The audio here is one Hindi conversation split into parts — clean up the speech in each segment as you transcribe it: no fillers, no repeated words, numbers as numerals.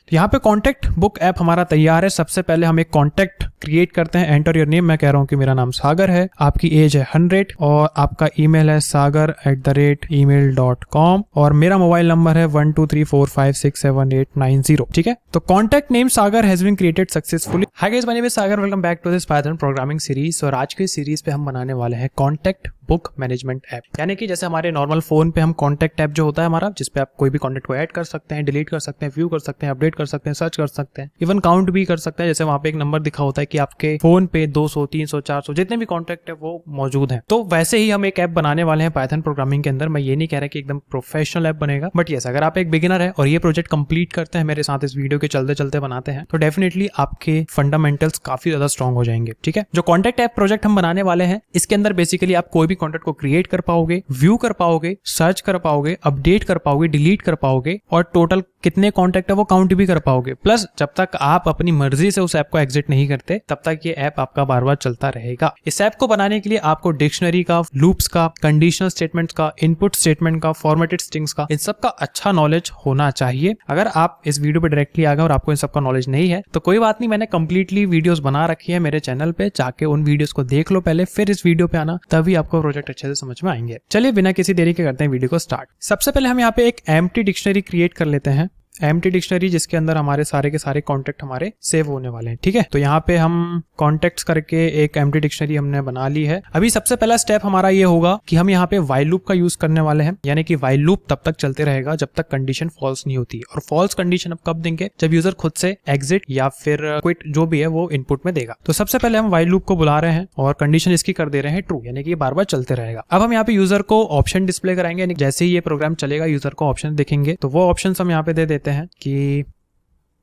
तो यहाँ पे कॉन्टैक्ट बुक ऐप हमारा तैयार है। सबसे पहले हम एक कॉन्टैक्ट क्रिएट करते हैं। एंटर योर नेम, मैं कह रहा हूँ कि मेरा नाम सागर है, आपकी एज है 100 और आपका ईमेल है sagar@email.com और मेरा मोबाइल नंबर है 1234567890। ठीक है, तो contact name Sagar has been created successfully. Hi guys, my name is Sagar, welcome back to this Python programming series. और आज की सीरीज पे हम बनाने वाले हैं कॉन्टैक्ट बुक मैनेजमेंट ऐप। यानी कि जैसे हमारे नॉर्मल फोन पे हम कॉन्टैक्ट ऐप जो होता है हमारा, जिसपे आप कोई भी कॉन्टैक्ट को ऐड कर सकते हैं, डिलीट कर सकते हैं, व्यू कर सकते हैं, अपडेट कर सकते हैं, सर्च कर सकते हैं, इवन काउंट भी कर सकते हैं। जैसे वहां पे एक नंबर दिखा होता है कि आपके फोन पे 200, 300, 400 जितने भी कॉन्टैक्ट है वो मौजूद हैं। तो वैसे ही हम एक ऐप बनाने वाले हैं पाइथन प्रोग्रामिंग के अंदर। मैं ये नहीं कह रहा कि एकदम प्रोफेशनल ऐप बनेगा, बट यस, अगर आप एक बिगिनर है और ये प्रोजेक्ट कंप्लीट करते हैं मेरे साथ, इस वीडियो के चलते चलते बनाते हैं, तो डेफिनेटली आपके फंडामेंटल्स काफी ज्यादा स्ट्रॉन्ग हो जाएंगे। ठीक है, जो कॉन्टैक्ट ऐप प्रोजेक्ट हम बनाने वाले हैं, इसके अंदर बेसिकली आप कोई भी कॉन्टैक्ट को क्रिएट कर पाओगे, व्यू कर पाओगे, सर्च कर पाओगे, अपडेट कर पाओगे, डिलीट कर पाओगे और टोटल कितने कॉन्टैक्ट है वो काउंट भी कर पाओगे। प्लस जब तक आप अपनी मर्जी से उस ऐप को एग्जिट नहीं करते, तब तक ये ऐप आपका बार बार चलता रहेगा। इस ऐप को बनाने के लिए आपको डिक्शनरी का, लूप्स का, कंडीशनल स्टेटमेंट्स का, इनपुट स्टेटमेंट का, फॉर्मेटेड स्ट्रिंग्स का, इन सब का अच्छा नॉलेज होना चाहिए। अगर आप इस वीडियो पे डायरेक्टली आ गए और आपको इन सब का नॉलेज नहीं है तो कोई बात नहीं, मैंने कंप्लीटली वीडियोस बना रखी है मेरे चैनल पे, जाके उन वीडियोस को देख लो पहले, फिर इस वीडियो पे आना, तभी आपको प्रोजेक्ट अच्छे से समझ में आएंगे। चलिए बिना किसी देरी के करते हैं वीडियो को स्टार्ट। सबसे पहले हम यहाँ पे एक एम्प्टी डिक्शनरी क्रिएट कर लेते हैं। एम्प्टी डिक्शनरी जिसके अंदर हमारे सारे के सारे कॉन्टैक्ट हमारे सेव होने वाले हैं। ठीक है, तो यहाँ पे हम कॉन्टैक्ट्स करके एक एम्प्टी डिक्शनरी हमने बना ली है। अभी सबसे पहला स्टेप हमारा ये होगा कि हम यहाँ पे व्हाइल लूप का यूज करने वाले हैं। यानी कि व्हाइल लूप तब तक चलते रहेगा जब तक कंडीशन फॉल्स नहीं होती। और फॉल्स कंडीशन अब कब देंगे? जब यूजर खुद से एग्जिट या फिर क्विट जो भी है वो इनपुट में देगा। तो सबसे पहले हम व्हाइल लूप को बुला रहे हैं और कंडीशन इसकी कर दे रहे हैं ट्रू, यानी कि ये बार बार चलते रहेगा। अब हम यहाँ पे यूजर को ऑप्शन डिस्प्ले कराएंगे, यानी जैसे ही ये प्रोग्राम चलेगा यूजर को ऑप्शन दिखेंगे, तो वो ऑप्शन हम यहाँ पे दे देते हैं कि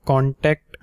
कॉन्टैक्ट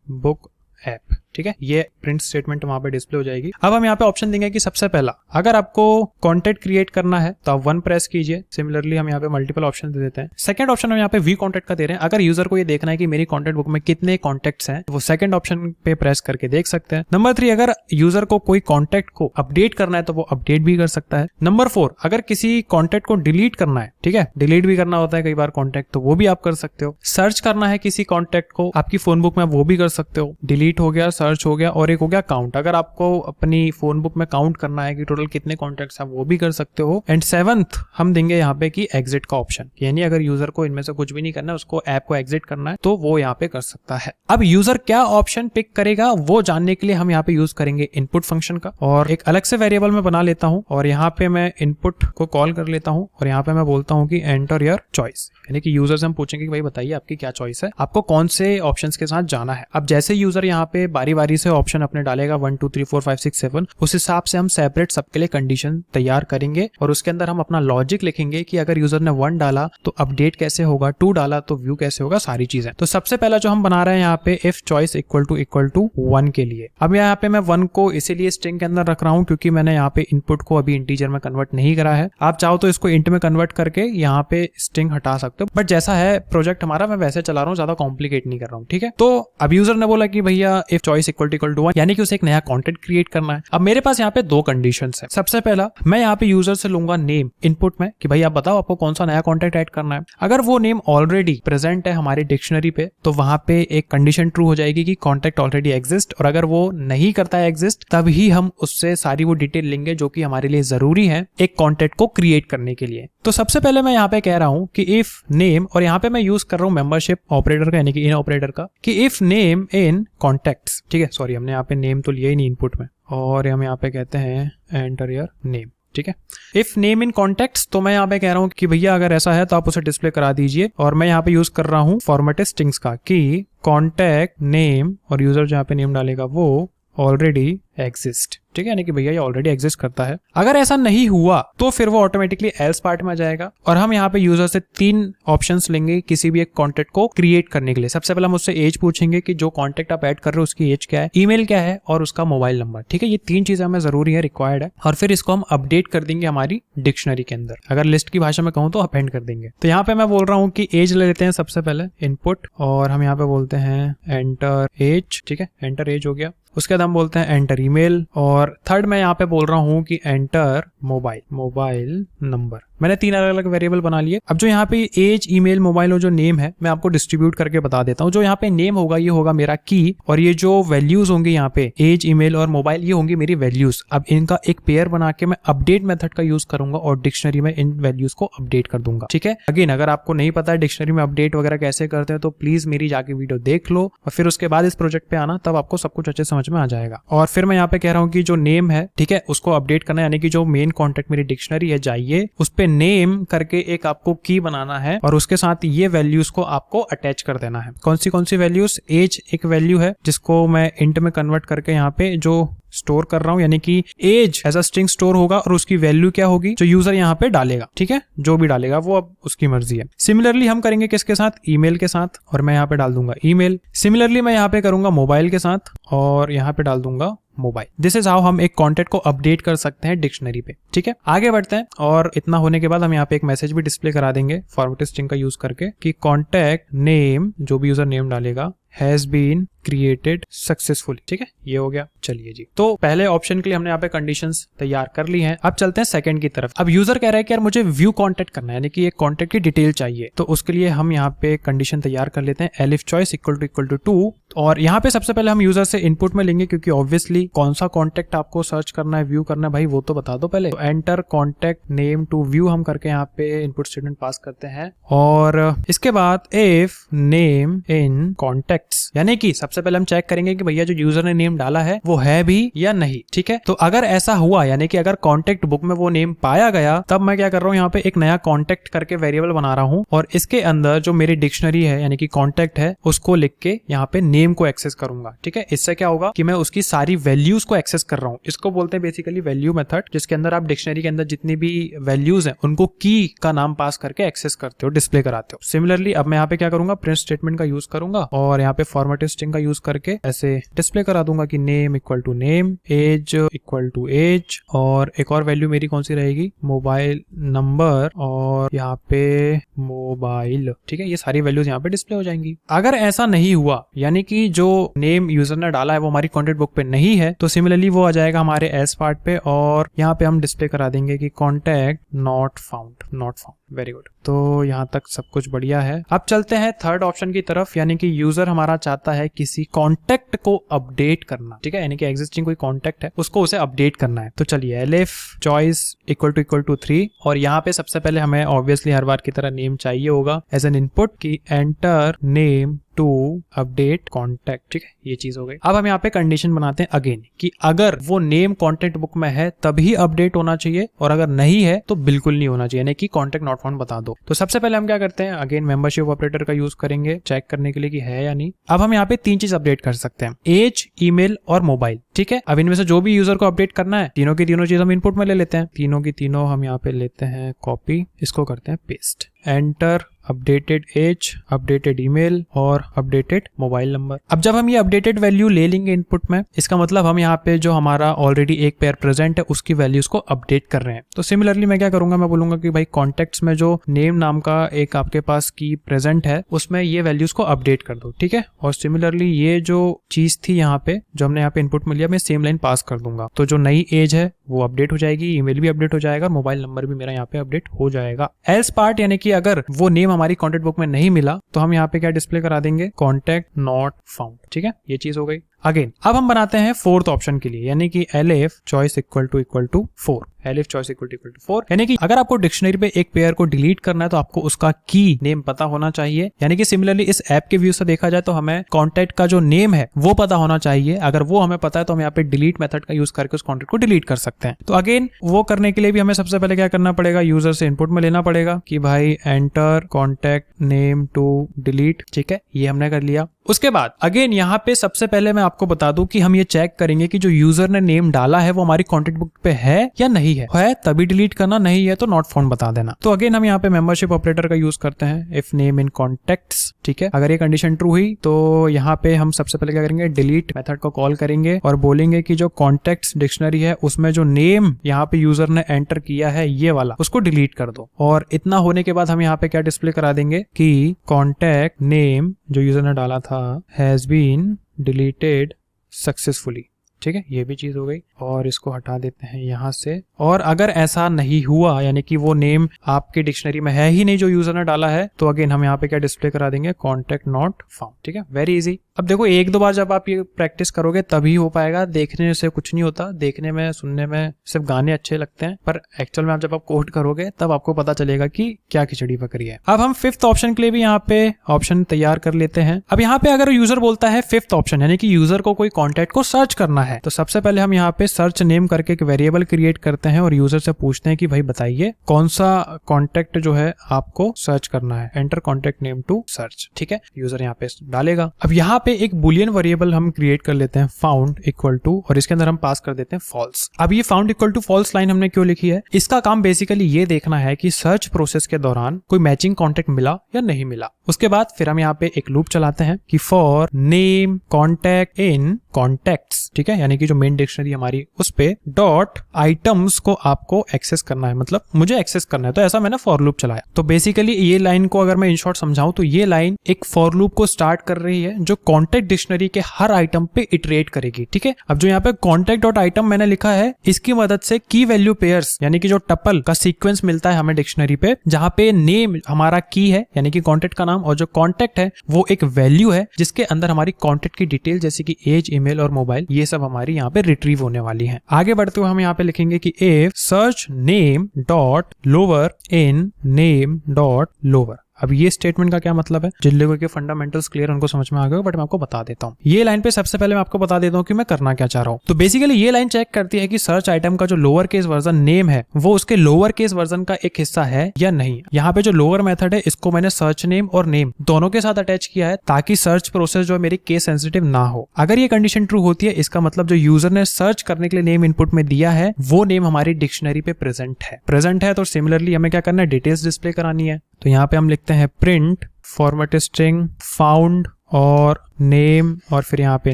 बुक ऐप। ठीक है, ये प्रिंट स्टेटमेंट वहां पे डिस्प्ले हो जाएगी। अब हम यहाँ पे ऑप्शन देंगे कि सबसे पहला, अगर आपको कॉन्टैक्ट क्रिएट करना है तो आप 1 प्रेस कीजिए। सिमिलरली हम यहाँ पे मल्टीपल ऑप्शन दे देते हैं। सेकंड ऑप्शन हम यहाँ पे वी कॉन्टैक्ट का दे रहे हैं। अगर यूजर को ये देखना है कि मेरी कॉन्टैक्ट बुक में कितने कॉन्टैक्ट्स हैं, वो सेकंड ऑप्शन पे प्रेस करके देख सकते हैं। नंबर 3, अगर यूजर को कोई कॉन्टैक्ट को अपडेट करना है तो वो अपडेट भी कर सकता है। नंबर 4, अगर किसी कॉन्टैक्ट को डिलीट करना है, ठीक है, डिलीट भी करना होता है कई बार कॉन्टैक्ट, तो वो भी आप कर सकते हो। सर्च करना है किसी कॉन्टैक्ट को आपकी फोन बुक में, वो भी कर सकते हो। डिलीट हो गया, सर्च हो गया, और एक हो गया काउंट। अगर आपको अपनी फोन बुक में काउंट करना है कि टोटल कितने कॉन्टैक्ट्स हैं, वो भी कर सकते हो। एंड 7th हम देंगे यहाँ पे कि एग्जिट का ऑप्शन, यानी अगर यूजर को इनमें से कुछ भी नहीं करना है, उसको ऐप को एग्जिट करना है, तो वो यहाँ पे कर सकता है। अब यूजर क्या ऑप्शन पिक करेगा वो जानने के लिए हम यहाँ पे यूज करेंगे इनपुट फंक्शन का, और एक अलग से वेरिएबल में बना लेता हूँ और यहाँ पे मैं इनपुट को कॉल कर लेता हूँ और यहाँ पे मैं बोलता हूँ कि एंटर योर चॉइस, यानी कि यूजर से हम पूछेंगे कि भाई बताइए आपकी क्या चॉइस है, आपको कौन से ऑप्शंस के साथ जाना है। अब जैसे यूजर यहाँ पे बारी बारी से ऑप्शन अपने डालेगा 1 2 3 4 5 6 7, उस हिसाब से हम सेपरेट सबके लिए कंडीशन तैयार करेंगे और उसके अंदर हम अपना लॉजिक लिखेंगे कि अगर यूजर ने 1 डाला तो अपडेट कैसे होगा, 2 डाला तो व्यू कैसे होगा, सारी चीजें। तो सबसे पहला जो हम बना रहे हैं यहाँ पे इफ चॉइस इक्वल टू 1 के लिए। अब यहाँ पे मैं 1 को इसीलिए स्ट्रिंग के अंदर रख रहा हूँ क्योंकि मैंने यहाँ पे इनपुट को अभी इंटीजर में कन्वर्ट नहीं करा है। आप चाहो तो इसको इंट में कन्वर्ट करके यहाँ पे स्ट्रिंग हटा सकते हो, बट जैसा है प्रोजेक्ट हमारा मैं वैसे चला रहा हूँ, ज्यादा कॉम्प्लिकेट नहीं कर रहा हूँ। ठीक है, तो अब यूजर ने बोला कि भैया इफ चॉइस इक्वल टू 1, यानी कि उसे एक नया कॉन्टेंट क्रिएट करना है। अब मेरे पास यहाँ पे 2 कंडीशंस है। सबसे पहला, मैं यहाँ पे यूजर से लूंगा नेम इनपुट में कि भाई आप बताओ आपको कौन सा नया कॉन्टेक्ट ऐड करना है। अगर वो नेम ऑलरेडी प्रेजेंट है हमारी डिक्शनरी पे तो वहां पे एक कंडीशन ट्रू हो जाएगी कि कॉन्टेक्ट ऑलरेडी एग्जिस्ट, और अगर वो नहीं करता है एग्जिस्ट, तभी हम उससे सारी वो डिटेल लेंगे जो कि हमारे लिए जरूरी है एक कॉन्टेक्ट को क्रिएट करने के लिए। तो सबसे पहले मैं यहाँ पे कह रहा हूँ कि इफ नेम, और यहाँ पे मैं यूज कर रहा हूँ मेंबरशिप ऑपरेटर का, यानी कि इन ऑपरेटर का, कि इफ नेम इन कॉन्टेक्ट्स। ठीक है, सॉरी हमने यहाँ पे नेम तो लिया ही नहीं इनपुट में, और हम यहाँ पे कहते हैं एंटर योर नेम। ठीक है, इफ नेम इन कॉन्टेक्ट्स, तो मैं यहाँ पे कह रहा हूँ कि भैया अगर ऐसा है तो आप उसे डिस्प्ले करा दीजिए, और मैं यहाँ पे यूज कर रहा हूँ फॉर्मेटेड स्ट्रिंग्स का कि कॉन्टैक्ट नेम, और यूजर जहाँ पे नेम डालेगा वो ऑलरेडी एग्जिस्ट। ठीक है, यानी कि भैया ये ऑलरेडी एग्जिस्ट करता है। अगर ऐसा नहीं हुआ तो फिर वो ऑटोमेटिकली एल्स पार्ट में आ जाएगा, और हम यहाँ पे यूजर से 3 ऑप्शंस लेंगे किसी भी एक कॉन्टैक्ट को क्रिएट करने के लिए। सबसे पहले हम उससे एज पूछेंगे कि जो कॉन्टैक्ट आप ऐड कर रहे हो उसकी एज क्या है, ईमेल क्या है और उसका मोबाइल नंबर। ठीक है, ये 3 चीजें हमें जरूरी है, रिक्वायर्ड है, और फिर इसको हम अपडेट कर देंगे हमारी डिक्शनरी के अंदर। अगर लिस्ट की भाषा में कहूँ तो अपेंड कर देंगे। तो यहाँ पे मैं बोल रहा हूँ कि एज ले लेते हैं सबसे पहले इनपुट, और हम यहाँ पे बोलते हैं एंटर एज। ठीक है, एंटर एज हो गया। उसके बाद हम बोलते हैं एंटर ईमेल, और थर्ड मैं यहाँ पे बोल रहा हूँ कि एंटर मोबाइल नंबर। मैंने 3 अलग अलग वेरिएबल बना लिए। अब जो यहाँ पे एज, ईमेल, मोबाइल और जो नेम है मैं आपको डिस्ट्रीब्यूट करके बता देता हूँ। जो यहाँ पे नेम होगा ये होगा मेरा की, और ये जो वैल्यूज होंगे यहाँ पे एज, ईमेल और मोबाइल, ये होंगी मेरी वैल्यूज। अब इनका एक पेयर बना के मैं अपडेट मेथड का यूज करूंगा और डिक्शनरी में इन वैल्यूज को अपडेट कर दूंगा। ठीक है, अगेन अगर आपको नहीं पता है डिक्शनरी में अपडेट वगैरह कैसे करते हैं तो प्लीज मेरी जाके वीडियो देख लो और फिर उसके बाद इस प्रोजेक्ट पे आना, तब आपको सब कुछ अच्छे समझ में आ जाएगा। और फिर मैं यहाँ पे कह रहा हूँ कि जो नेम है, ठीक है, उसको अपडेट करना, यानी कि जो मेन कॉन्टेक्ट मेरी डिक्शनरी है, जाइए उस पे नेम करके एक आपको की बनाना है और उसके साथ ये वैल्यूज को आपको अटैच कर देना है। कौन सी वैल्यूज? एज एक वैल्यू है जिसको मैं इंट में कन्वर्ट करके यहाँ पे जो स्टोर कर रहा हूं, यानी कि age as a string store होगा और उसकी वैल्यू क्या होगी जो यूजर यहाँ पे डालेगा। ठीक है, जो भी डालेगा वो अब उसकी मर्जी है। सिमिलरली हम करेंगे किसके साथ? ईमेल के साथ, और मैं यहाँ पे डाल दूंगा ईमेल। सिमिलरली मैं यहाँ पे करूंगा मोबाइल के साथ और यहाँ पे डाल दूंगा मोबाइल। दिस इज हाउ हम एक कॉन्टेक्ट को अपडेट कर सकते हैं डिक्शनरी पे। ठीक है, आगे बढ़ते हैं और इतना होने के बाद हम यहाँ पे एक मैसेज भी डिस्प्ले करा देंगे फॉर्मेटेड स्ट्रिंग का यूज करके कि कॉन्टेक्ट नेम, जो भी यूजर नेम डालेगा, हैज बीन क्रिएटेड सक्सेसफुली। ठीक है, ये हो गया। चलिए जी, तो पहले ऑप्शन के लिए हमने यहाँ पे कंडीशंस तैयार कर ली हैं। अब चलते हैं सेकंड की तरफ। अब यूजर कह रहा है कि यार मुझे व्यू कॉन्टेक्ट करना है, यानी कि एक कॉन्टेक्ट की डिटेल चाहिए। तो उसके लिए हम यहाँ पे कंडीशन तैयार कर लेते हैं, एलिफ चॉइस इक्वल टू 2। और यहाँ पे सबसे पहले हम यूजर से इनपुट में लेंगे, क्योंकि ऑब्वियसली कौन सा कॉन्टेक्ट आपको सर्च करना है, व्यू करना है, भाई वो तो बता दो पहले। तो enter contact name to view हम करके यहाँ पे इनपुट स्टेटमेंट पास करते हैं। और इसके बाद इफ नेम इन कॉन्टेक्ट्स, यानी कि सबसे पहले हम चेक करेंगे कि भैया जो यूजर ने नेम डाला है वो है भी या नहीं। ठीक है, तो अगर ऐसा हुआ, यानी कि अगर कॉन्टेक्ट बुक में वो नेम पाया गया, तब मैं क्या कर रहा हूँ, यहाँ पे एक नया कॉन्टेक्ट करके वेरिएबल बना रहा हूँ और इसके अंदर जो मेरी डिक्शनरी है यानी कि कॉन्टेक्ट है उसको लिख के यहाँ पे नेम को एक्सेस करूंगा। ठीक है, इससे क्या होगा कि मैं उसकी सारी वैल्यूज को एक्सेस कर रहा हूँ। इसको बोलते हैं बेसिकली वैल्यू मेथड, जिसके अंदर आप डिक्शनरी के अंदर जितनी भी वैल्यूज हैं उनको की का नाम पास करके एक्सेस करते हो, डिस्प्ले कराते हो। सिमिलरली अब मैं यहाँ पे क्या करूंगा, प्रिंट स्टेटमेंट का यूज करूंगा और यहाँ पे फॉर्मेटेड स्ट्रिंग का यूज करके ऐसे डिस्प्ले करा दूंगा कि name equal to name, age equal to age, और एक और वैल्यू मेरी कौन सी रहेगी, मोबाइल नंबर, और यहाँ पे मोबाइल। ठीक है, ये सारी वैल्यूज यहाँ पे डिस्प्ले हो जाएंगी। अगर ऐसा नहीं हुआ, यानी कि जो नेम यूजर ने डाला है वो हमारी कॉन्टेक्ट बुक पे नहीं है, तो सिमिलरली वो आ जाएगा हमारे एस पार्ट पे और यहाँ पे हम डिस्प्ले करा देंगे कि contact not found, not found. Very good, तो यहाँ तक सब कुछ बढ़िया है। अब चलते हैं थर्ड ऑप्शन की तरफ, यानी कि यूजर हमारा चाहता है किसी कॉन्टेक्ट को अपडेट करना। ठीक है, यानी कि एग्जिस्टिंग कोई कॉन्टेक्ट है उसको उसे अपडेट करना है। तो चलिए एलिफ चॉइस इक्वल टू 3, और यहाँ पे सबसे पहले हमें ऑब्वियसली हर बार की तरह नेम चाहिए होगा एज एन इनपुट की enter name to update contact. ठीक है, ये चीज हो गई। अब हम यहाँ पे कंडीशन बनाते हैं अगेन कि अगर वो नेम कॉन्टेक्ट बुक में है तभी अपडेट होना चाहिए और अगर नहीं है तो बिल्कुल नहीं होना चाहिए, यानी कि कॉन्टेक्ट नॉट फाउंड बता दो। तो सबसे पहले हम क्या करते हैं, अगेन मेंबरशिप ऑपरेटर का यूज करेंगे चेक करने के लिए कि है या नहीं। अब हम यहाँ पे 3 चीज अपडेट कर सकते हैं, एज, ईमेल और मोबाइल। ठीक है, अब इनमें से जो भी यूजर को अपडेट करना है, तीनों की तीनों चीज हम इनपुट में ले लेते हैं। तीनों की तीनों हम यहाँ पे लेते हैं कॉपी, इसको करते हैं paste. Enter updated age, updated email और अपडेटेड मोबाइल नंबर। अब जब हम ये अपडेटेड वैल्यू ले लेंगे इनपुट में, इसका मतलब हम यहाँ पे जो हमारा ऑलरेडी एक पेयर प्रेजेंट है उसकी वैल्यूज को अपडेट कर रहे हैं। तो सिमिलरली मैं क्या करूंगा, मैं बोलूंगा कि भाई कॉन्टेक्ट्स में जो नेम नाम का एक आपके पास की प्रेजेंट है उसमें ये वैल्यूज को अपडेट कर दो। ठीक है, और सिमिलरली ये जो चीज थी यहाँ पे जो हमने यहाँ पे इनपुट में लिया, मैं सेम लाइन पास कर दूंगा। तो जो नई एज है वो अपडेट हो जाएगी, ईमेल भी अपडेट हो जाएगा, मोबाइल नंबर भी मेरा यहाँ पे अपडेट हो जाएगा। एल्स पार्ट, यानी कि अगर वो नेम हमारी कॉन्टेक्ट बुक में नहीं मिला तो हम यहाँ पे क्या डिस्प्ले करा देंगे, कॉन्टेक्ट नॉट फाउंड। ठीक है, ये चीज हो गई। अगेन अब हम बनाते हैं फोर्थ ऑप्शन के लिए, यानी कि elif choice equal to 4। Elif choice equal to 4, यानी कि अगर आपको डिक्शनरी पे एक पेयर को डिलीट करना है तो आपको उसका की नेम पता होना चाहिए। यानी कि सिमिलरली इस ऐप के व्यू से देखा जाए तो हमें कॉन्टेक्ट का जो नेम है वो पता होना चाहिए। अगर वो हमें पता है तो हम यहाँ पे डिलीट मेथड का यूज करके उस कॉन्टेक्ट को डिलीट कर सकते हैं। तो अगेन वो करने के लिए भी हमें सबसे पहले क्या करना पड़ेगा, यूजर से इनपुट में लेना पड़ेगा कि भाई enter contact name to delete. ठीक है, ये हमने कर लिया। उसके बाद अगेन यहाँ पे सबसे पहले मैं आपको बता दूं कि हम ये चेक करेंगे कि जो यूजर ने नेम डाला है वो हमारी कॉन्टेक्ट बुक पे है या नहीं है तभी डिलीट करना, नहीं है तो नॉट फाउंड बता देना। तो अगेन हम यहाँ पे मेंबरशिप ऑपरेटर का यूज करते हैं, इफ नेम इन कॉन्टेक्ट्स। ठीक है, अगर ये कंडीशन ट्रू हुई तो यहाँ पे हम सबसे पहले क्या करेंगे, डिलीट मेथड को कॉल करेंगे और बोलेंगे कि जो कॉन्टेक्ट्स डिक्शनरी है उसमें जो नेम यहाँ पे यूजर ने एंटर किया है ये वाला, उसको डिलीट कर दो। और इतना होने के बाद हम यहाँ पे क्या डिस्प्ले करा देंगे कि कॉन्टेक्ट नेम जो यूजर ने डाला था हैज बीन डिलीटेड सक्सेसफुली। ठीक है, ये भी चीज हो गई और इसको हटा देते हैं यहाँ से। और अगर ऐसा नहीं हुआ यानी कि वो नेम आपके डिक्शनरी में है ही नहीं जो यूजर ने डाला है, तो अगेन हम यहाँ पे क्या डिस्प्ले करा देंगे, कॉन्टैक्ट नॉट फाउंड। ठीक है, वेरी इजी। अब देखो एक दो बार जब आप ये प्रैक्टिस करोगे तभी हो पाएगा, देखने से कुछ नहीं होता, देखने में सुनने में सिर्फ गाने अच्छे लगते हैं, पर एक्चुअल में आप जब आप कोड करोगे तब आपको पता चलेगा कि क्या खिचड़ी पक रही है। अब हम फिफ्थ ऑप्शन के लिए भी यहाँ पे ऑप्शन तैयार कर लेते हैं। अब यहाँ पे अगर यूजर बोलता है फिफ्थ ऑप्शन यानी कि यूजर को कोई कॉन्टैक्ट को सर्च करना है, तो सबसे पहले हम यहाँ पे सर्च नेम करके एक वेरिएबल क्रिएट करते हैं और यूजर से पूछते हैं कि भाई बताइए कौन सा कॉन्टैक्ट जो है आपको सर्च करना है, enter contact name to search. ठीक है, यूजर यहाँ पे डालेगा। अब यहाँ पे एक बुलियन वेरिएबल हम क्रिएट कर लेते हैं, फाउंड इक्वल टू, और इसके अंदर हम पास कर देते हैं फॉल्स। अब ये found equal to false line हमने क्यों लिखी है, इसका काम बेसिकली ये देखना है कि सर्च प्रोसेस के दौरान कोई मैचिंग कॉन्टैक्ट मिला या नहीं मिला। उसके बाद फिर हम यहाँ पे एक लूप चलाते हैं कि for name contact in contacts, ठीक है, यानी कि जो मेन डिक्शनरी हमारी उस पे डॉट आइटम्स को आपको एक्सेस करना है, मतलब मुझे एक्सेस करना है, तो ऐसा मैंने फॉर लूप चलाया। तो बेसिकली ये लाइन को अगर मैं इन शॉर्ट समझाऊं तो ये लाइन एक फॉर लूप को स्टार्ट कर रही है जो कॉन्टैक्ट डिक्शनरी के हर आइटम पे इटरेट करेगी। ठीक है, अब जो यहाँ पे कॉन्टैक्ट डॉट आइटम मैंने लिखा है, इसकी मदद से की वैल्यू पेयर्स यानी कि जो टपल का सीक्वेंस मिलता है हमें डिक्शनरी पे, जहां पे नेम हमारा की है यानी कि कॉन्टैक्ट का नाम और जो कॉन्टैक्ट है वो एक वैल्यू है जिसके अंदर हमारी कॉन्टैक्ट की डिटेल जैसे कि एज, ईमेल और मोबाइल, ये सब हमारी यहाँ पे रिट्रीव होने वाली है। आगे बढ़ते हुए हम यहाँ पे लिखेंगे कि if search name dot lower in name dot lower. अब ये स्टेटमेंट का क्या मतलब है, जिन लोगों के फंडामेंटल्स क्लियर उनको समझ में आ गए, बट मैं आपको बता देता हूँ। ये लाइन पे सबसे पहले मैं आपको बता देता हूँ कि मैं करना क्या चाह रहा हूँ। तो बेसिकली ये लाइन चेक करती है कि सर्च आइटम का जो लोअर केस वर्जन नेम है वो उसके लोअर केस वर्जन का एक हिस्सा है या नहीं। यहाँ पे जो लोअर मेथड है इसको मैंने सर्च नेम और नेम दोनों के साथ अटैच किया है ताकि सर्च प्रोसेस जो है मेरी केस सेंसिटिव ना हो। अगर ये कंडीशन ट्रू होती है, इसका मतलब जो यूजर ने सर्च करने के लिए नेम इनपुट में दिया है वो नेम हमारी डिक्शनरी पे प्रेजेंट है। तो सिमिलरली हमें क्या करना है, डिटेल्स डिस्प्ले करानी है। तो यहाँ पे हम लिखते हैं प्रिंट फॉर्मेट स्ट्रिंग फाउंड और नेम, और फिर यहाँ पे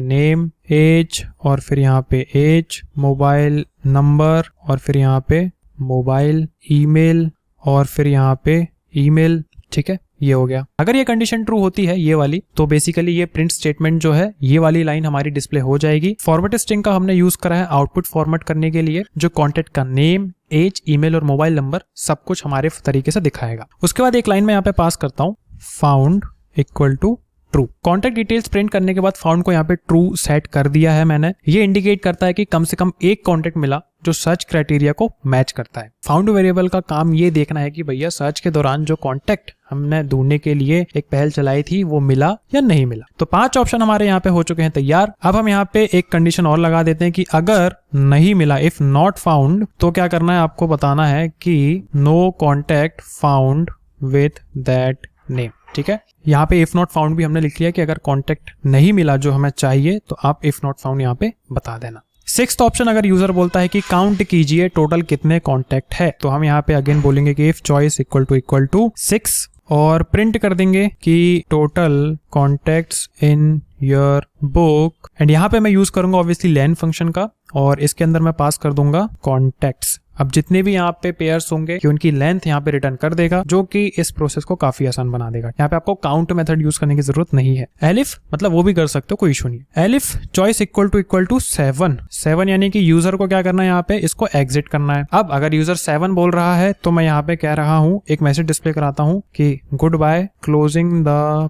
नेम, एज और फिर यहाँ पे एज, मोबाइल नंबर और फिर यहाँ पे मोबाइल, ईमेल और फिर यहाँ पे ईमेल। ठीक है, ये हो गया। अगर ये कंडीशन ट्रू होती है ये वाली, तो बेसिकली ये प्रिंट स्टेटमेंट जो है ये वाली लाइन हमारी डिस्प्ले हो जाएगी। फॉर्मेट स्ट्रिंग का हमने यूज करा है आउटपुट फॉर्मेट करने के लिए, जो कॉन्टैक्ट का नेम, एज, ईमेल और मोबाइल नंबर सब कुछ हमारे तरीके से दिखाएगा। उसके बाद एक लाइन में यहाँ पे पास करता हूँ, found equal to true. Contact details print करने के बाद फाउंड को यहाँ पे ट्रू सेट कर दिया है मैंने। ये इंडिकेट करता है कि कम से कम एक कॉन्टैक्ट मिला जो सर्च क्राइटेरिया को मैच करता है। फाउंड वेरिएबल का काम ये देखना है कि भैया सर्च के दौरान जो कॉन्टैक्ट हमने ढूंढने के लिए एक पहल चलाई थी वो मिला या नहीं मिला। तो 5 ऑप्शन हमारे यहाँ पे हो चुके हैं तैयार। अब हम यहाँ पे एक कंडीशन और लगा देते हैं कि अगर नहीं मिला, इफ नॉट फाउंड, तो क्या करना है, आपको बताना है कि no contact found with that name. ठीक है, यहाँ पे इफ नॉट फाउंड भी हमने लिख लिया कि अगर कॉन्टैक्ट नहीं मिला जो हमें चाहिए तो आप इफ नॉट फाउंड यहाँ पे बता देना। 6th ऑप्शन, अगर यूजर बोलता है कि काउंट कीजिए टोटल कितने कॉन्टैक्ट है, तो हम यहाँ पे अगेन बोलेंगे कि इफ चॉइस इक्वल टू 6 और प्रिंट कर देंगे कि total contacts in your book, and यहाँ पे मैं यूज करूंगा ऑब्वियसली लेन फंक्शन का, और इसके अंदर मैं पास कर दूंगा कॉन्टैक्ट्स। अब जितने भी यहाँ पे पेयर्स होंगे कि उनकी लेंथ यहाँ पे रिटर्न कर देगा, जो कि इस प्रोसेस को काफी आसान बना देगा। यहाँ पे आपको काउंट मेथड यूज करने की जरूरत नहीं है। एलिफ मतलब वो भी कर सकते हो, कोई इशू नहीं। एलिफ चॉइस इक्वल टू 7 यानी कि यूजर को क्या करना है, यहाँ पे इसको एग्जिट करना है। अब अगर यूजर 7 बोल रहा है तो मैं यहाँ पे कह रहा हूँ, एक मैसेज डिस्प्ले कराता हूँ कि goodbye closing the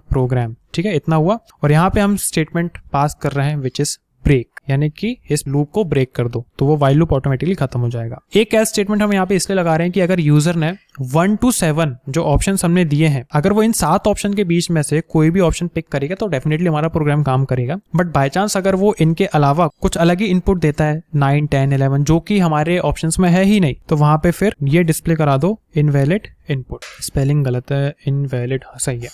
program. ठीक है, इतना हुआ। और यहाँ पे हम स्टेटमेंट पास कर रहे हैं विच इज ब्रेक, यानी कि इस लूप को ब्रेक कर दो, तो वो व्हाइल लूप ऑटोमेटिकली खत्म हो जाएगा। एक एल्स स्टेटमेंट हम यहाँ पे इसलिए लगा रहे हैं कि अगर यूजर ने 1 to 7 जो ऑप्शन हमने दिए हैं, अगर वो इन 7 ऑप्शन के बीच में से कोई भी ऑप्शन पिक करेगा तो डेफिनेटली हमारा प्रोग्राम काम करेगा। बट बाय चांस अगर वो इनके अलावा कुछ अलग ही इनपुट देता है 9, 10, 11 जो कि हमारे ऑप्शंस में है ही नहीं, तो वहां पे फिर ये डिस्प्ले करा दो इनवैलिड इनपुट। स्पेलिंग गलत है, इनवैलिड सही है।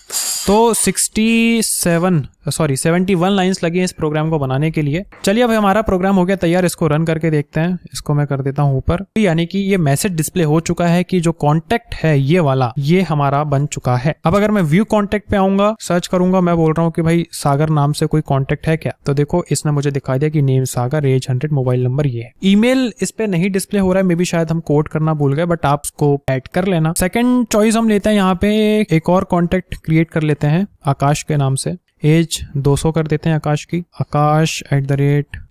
तो 71 लाइंस लगी हैं इस प्रोग्राम को बनाने के लिए। चलिए अब हमारा प्रोग्राम हो गया तैयार, इसको रन करके देखते हैं। इसको मैं कर देता हूं ऊपर, यानी कि ये मैसेज डिस्प्ले हो चुका है कि जो कॉन्टैक्ट है ये वाला, ये हमारा बन चुका है। अब अगर मैं व्यू कॉन्टैक्ट पे आऊंगा, सर्च करूंगा, मैं बोल रहा हूँ कि भाई सागर नाम से कोई कॉन्टैक्ट है क्या, तो देखो इसने मुझे दिखा दिया कि नेम सागर, एज 100, मोबाइल नंबर ये है। ईमेल इस पे नहीं डिस्प्ले हो रहा है, मे बी शायद हम कोड करना भूल गए, बट आप उसको ऐड कर लेना। सेकंड चॉइस हम लेते हैं, यहाँ पे एक और कॉन्टैक्ट क्रिएट कर लेते हैं आकाश के नाम से। एज 200 कर देते हैं आकाश की, आकाश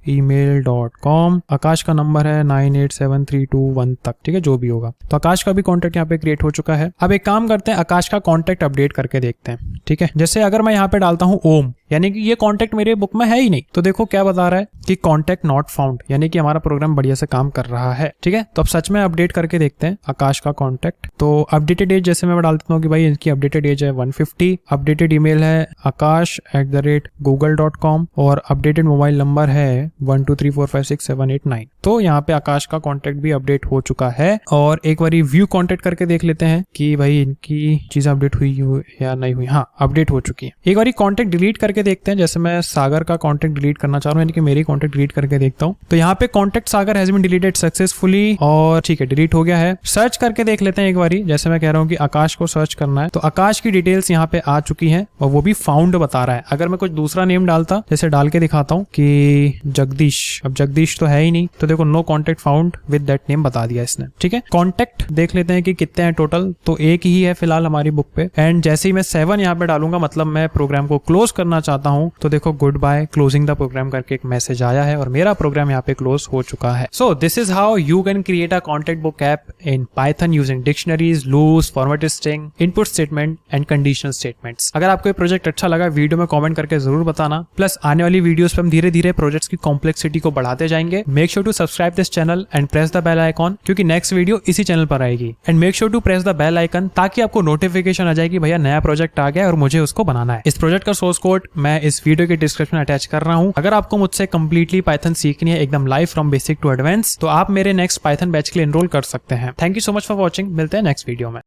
@email.com। आकाश का नंबर है 987321 तक, ठीक है, जो भी होगा। तो आकाश का भी कॉन्टेक्ट यहाँ पे क्रिएट हो चुका है। अब एक काम करते हैं, आकाश का कॉन्टेक्ट अपडेट करके देखते हैं, ठीक है। जैसे अगर मैं यहाँ पे डालता हूँ ओम, यानी कि ये कॉन्टेक्ट मेरे बुक में है ही नहीं, तो देखो क्या बता रहा है कि कॉन्टेक्ट नॉट फाउंड, यानी कि हमारा प्रोग्राम बढ़िया से काम कर रहा है, ठीक है। तो अब सच में अपडेट करके देखते हैं आकाश का कॉन्टेक्ट। तो अपडेटेड एज जैसे मैं डाल देता हूँ कि भाई इनकी अपडेटेड एज है 150, अपडेटेड ईमेल है akash@google.com और अपडेटेड मोबाइल नंबर है 12345678 तो यहाँ पे आकाश का कॉन्टेक्ट भी अपडेट हो चुका है। और एक बार व्यू कॉन्टेक्ट करके देख लेते हैं कि भाई इनकी चीज अपडेट हुई या नहीं हुई। हाँ, अपडेट हो चुकी है। एक बार कॉन्टेक्ट डिलीट करके देखते हैं, जैसे मैं सागर का कॉन्टेक्ट डिलीट करना चाह रहा हूँ, यानी कि मेरी कॉन्टेक्ट डिलीट करके देखता हूँ। तो यहाँ पे contact Sagar has been deleted successfully, और ठीक है, डिलीट हो गया है। सर्च करके देख लेते हैं एक बारी, जैसे मैं कह रहा हूँ कि आकाश को सर्च करना है, तो आकाश की डिटेल्स यहाँ पे आ चुकी है और वो भी फाउंड बता रहा है। अगर मैं कुछ दूसरा नेम डालता, जैसे डाल के दिखाता हूँ कि जगदीश, अब जगदीश तो है ही नहीं, तो देखो no contact found with that name बता दिया इसने, ठीक है। कॉन्टेक्ट देख लेते हैं कि कितने हैं टोटल, तो एक ही है फिलहाल हमारी बुक पे। एंड जैसे ही मैं 7 यहाँ पे डालूंगा, मतलब मैं प्रोग्राम को क्लोज करना चाहता हूँ, तो देखो goodbye closing the program करके एक मैसेज आया है और मेरा प्रोग्राम यहाँ पे क्लोज हो चुका है। So this is how you can create a contact book app in Python using dictionaries, loops, formatted string, input statement and conditional statements. अगर आपको ये प्रोजेक्ट अच्छा लगा, वीडियो में कमेंट करके जरूर बताना। प्लस आने वाली वीडियोस पे हम धीरे धीरे प्रोजेक्ट्स की कॉम्प्लेक्सिटी को बढ़ाते जाएंगे। Make sure to subscribe this channel and press the bell icon, क्योंकि नेक्स्ट वीडियो इसी चैनल पर आएगी। And make sure to press the bell icon, ताकि आपको नोटिफिकेशन आ जाए कि भैया नया प्रोजेक्ट आ गया और मुझे उसको बनाना है। इस प्रोजेक्ट का सोर्स कोड मैं इस वीडियो के डिस्क्रिप्शन में अटैच कर रहा हूं। अगर आपको मुझसे कंप्लीटली पाइथन सीखनी है, एकदम live from basic to advance, तो आप मेरे नेक्स्ट पाइथन बैच के लिए एनरोल कर सकते हैं। Thank you so much for watching. मिलते हैं नेक्स्ट वीडियो में।